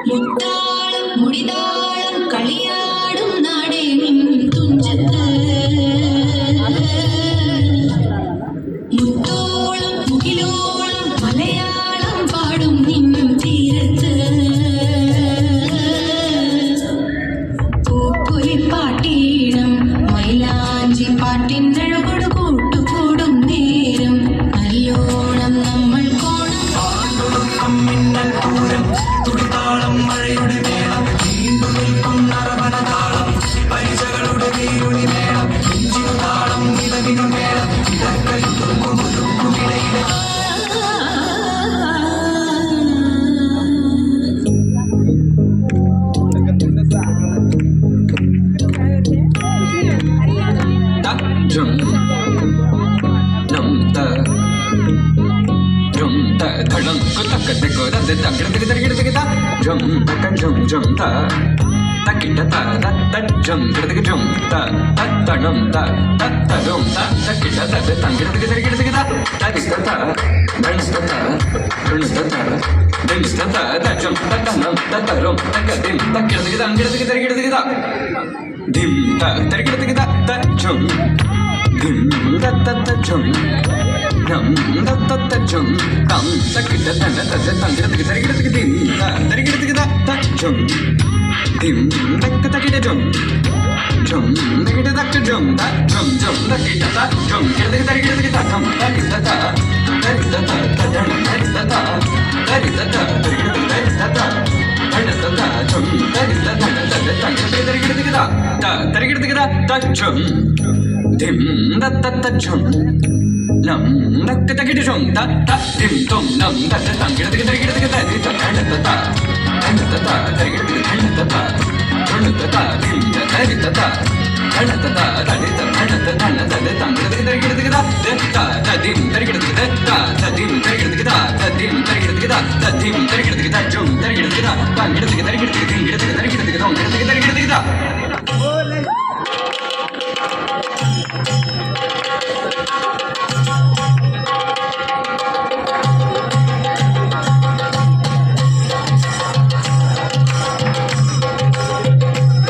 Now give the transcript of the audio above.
മുട്ടാളം മുടിതാളം കളിയാടും നാടേ നിൻ തുഞ്ചത്ത് മുത്തോളം മുകിലോളം മലയാളം പാടും നിൻ തീരത്ത് പൂപ്പൊലിപ്പാട്ടീണം മൈലാഞ്ചി പാട്ടിനഴകൊടു കൂട്ടുകൂടും നേരം നല്ലോണം നമ്മൾ കോണം മിന്നൽ പൂരം തുടിതാളം മഴയുടെ മേളം നീണ്ടു നിൽക്കും നറവനതാളം പൈസകളുടെ വീരുളി മേളം ഇഞ്ചിതാളം നിലവിനു മേളം ഇടക്കരുത്തുമിടയിലെ धड़म को तक देखो रद तगड़ तक तगड़ तक ता जम तक जम जम ता तकिट ता तत जम तक जम ता ततडम ता ततडम ता तकिट ता तगड़ तक तगड़ ता तदिस ता धड़स ता धड़स ता दिस ता तजम ततनम ततरम तकदिम तगड़ तक ता dim ta तगड़ तक ता जम dim तत जम nam tat jum tam takita tana tat tangira takita dim tarigita takita tat jum dim takita takita jum takita takita jum tat jum takita tat jum takita takita tam takita ta tarigita ta tadana tarigita ta tarigita ta tarigita ta tarigita ta jum tarigita ta tangira takita ta tarigita takita tat jum dim tat jum nam nak takit jom ta ta dim tom nam ta tangira takit takit takit ta ta ta ta takit takit ta ta dim ta takit ta ta tangira takit takit ta dim takit takit ta dim takit